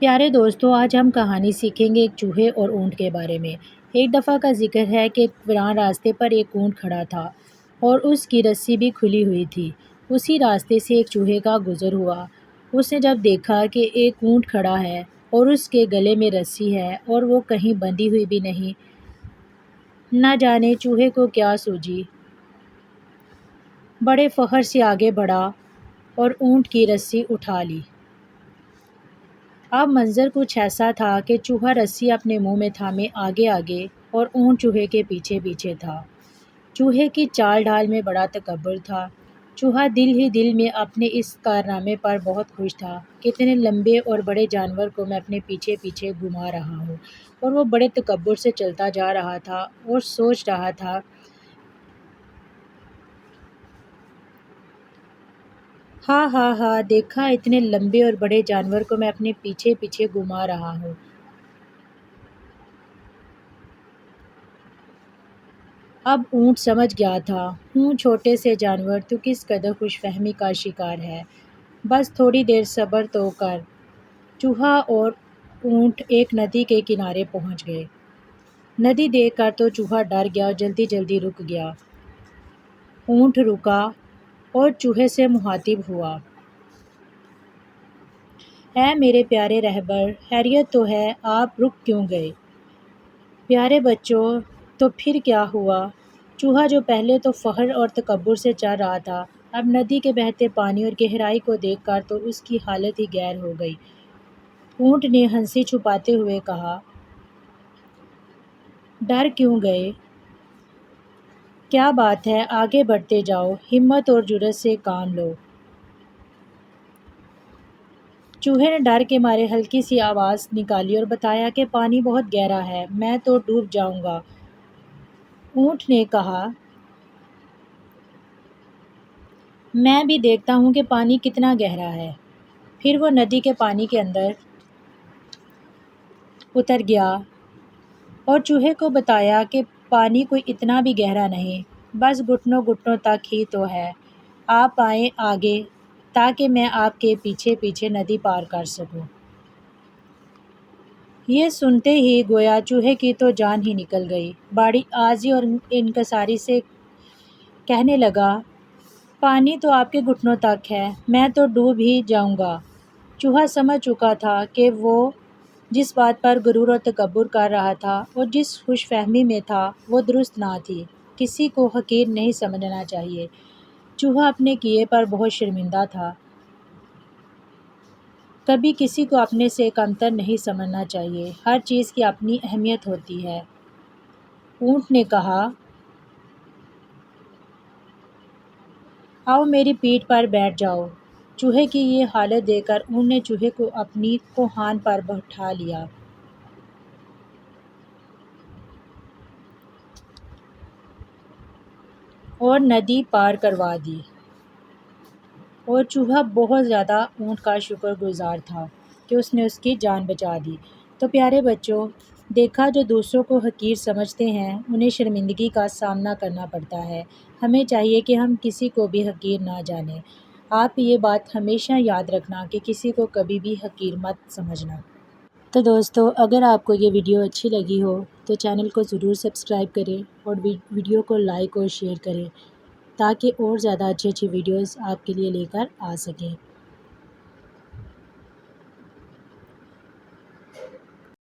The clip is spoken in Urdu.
پیارے دوستو، آج ہم کہانی سیکھیں گے ایک چوہے اور اونٹ کے بارے میں۔ ایک دفعہ کا ذکر ہے کہ ایک ویران راستے پر ایک اونٹ کھڑا تھا اور اس کی رسی بھی کھلی ہوئی تھی۔ اسی راستے سے ایک چوہے کا گزر ہوا۔ اس نے جب دیکھا کہ ایک اونٹ کھڑا ہے اور اس کے گلے میں رسی ہے اور وہ کہیں بندھی ہوئی بھی نہیں، نہ جانے چوہے کو کیا سوجی، بڑے فخر سے آگے بڑھا اور اونٹ کی رسی اٹھا لی۔ اب منظر کچھ ایسا تھا کہ چوہا رسی اپنے منہ میں تھامے آگے آگے اور اونٹ چوہے کے پیچھے پیچھے تھا۔ چوہے کی چال ڈھال میں بڑا تکبر تھا۔ چوہا دل ہی دل میں اپنے اس کارنامے پر بہت خوش تھا کہ اتنے لمبے اور بڑے جانور کو میں اپنے پیچھے پیچھے گھما رہا ہوں، اور وہ بڑے تکبر سے چلتا جا رہا تھا اور سوچ رہا تھا، ہاں ہاں ہاں، دیکھا اتنے لمبے اور بڑے جانور کو میں اپنے پیچھے پیچھے گھما رہا ہوں۔ اب اونٹ سمجھ گیا تھا، چھوٹے سے جانور تو کس قدر خوش فہمی کا شکار ہے، بس تھوڑی دیر صبر تو کر۔ چوہا اور اونٹ ایک ندی کے کنارے پہنچ گئے۔ ندی دیکھ کر تو چوہا ڈر گیا اور جلدی جلدی رک گیا۔ اونٹ رکا اور چوہے سے مخاطب ہوا، اے میرے پیارے رہبر، خیریت تو ہے، آپ رک کیوں گئے؟ پیارے بچوں، تو پھر کیا ہوا؟ چوہا جو پہلے تو فخر اور تکبر سے چل رہا تھا، اب ندی کے بہتے پانی اور گہرائی کو دیکھ کر تو اس کی حالت ہی غیر ہو گئی۔ اونٹ نے ہنسی چھپاتے ہوئے کہا، ڈر کیوں گئے؟ کیا بات ہے، آگے بڑھتے جاؤ، ہمت اور جرأت سے کام لو۔ چوہے نے ڈر کے مارے ہلکی سی آواز نکالی اور بتایا کہ پانی بہت گہرا ہے، میں تو ڈوب جاؤں گا۔ اونٹ نے کہا، میں بھی دیکھتا ہوں کہ پانی کتنا گہرا ہے۔ پھر وہ ندی کے پانی کے اندر اتر گیا اور چوہے کو بتایا کہ پانی کوئی اتنا بھی گہرا نہیں، بس گھٹنوں گھٹنوں تک ہی تو ہے، آپ آئیں آگے تاکہ میں آپ کے پیچھے پیچھے ندی پار کر سکوں۔ یہ سنتے ہی گویا چوہے کی تو جان ہی نکل گئی۔ بڑی عاجزی اور انکساری سے کہنے لگا، پانی تو آپ کے گھٹنوں تک ہے، میں تو ڈوب ہی جاؤں گا۔ چوہا سمجھ چکا تھا کہ وہ جس بات پر غرور اور تکبر کر رہا تھا اور جس خوش فہمی میں تھا وہ درست نہ تھی۔ کسی کو حقیر نہیں سمجھنا چاہیے۔ چوہا اپنے کیے پر بہت شرمندہ تھا۔ کبھی کسی کو اپنے سے کمتر نہیں سمجھنا چاہیے، ہر چیز کی اپنی اہمیت ہوتی ہے۔ اونٹ نے کہا، آؤ میری پیٹھ پر بیٹھ جاؤ۔ چوہے کی یہ حالت دیکھ کر اونٹ نے چوہے کو اپنی کوہان پر بٹھا لیا اور ندی پار کروا دی، اور چوہا بہت زیادہ اونٹ کا شکر گزار تھا کہ اس نے اس کی جان بچا دی۔ تو پیارے بچوں، دیکھا جو دوسروں کو حقیر سمجھتے ہیں انہیں شرمندگی کا سامنا کرنا پڑتا ہے۔ ہمیں چاہیے کہ ہم کسی کو بھی حقیر نہ جانیں۔ آپ یہ بات ہمیشہ یاد رکھنا کہ کسی کو کبھی بھی حقیر مت سمجھنا۔ تو دوستو، اگر آپ کو یہ ویڈیو اچھی لگی ہو تو چینل کو ضرور سبسکرائب کریں اور ویڈیو کو لائک اور شیئر کریں تاکہ اور زیادہ اچھی اچھی ویڈیوز آپ کے لیے لے کر آ سکیں۔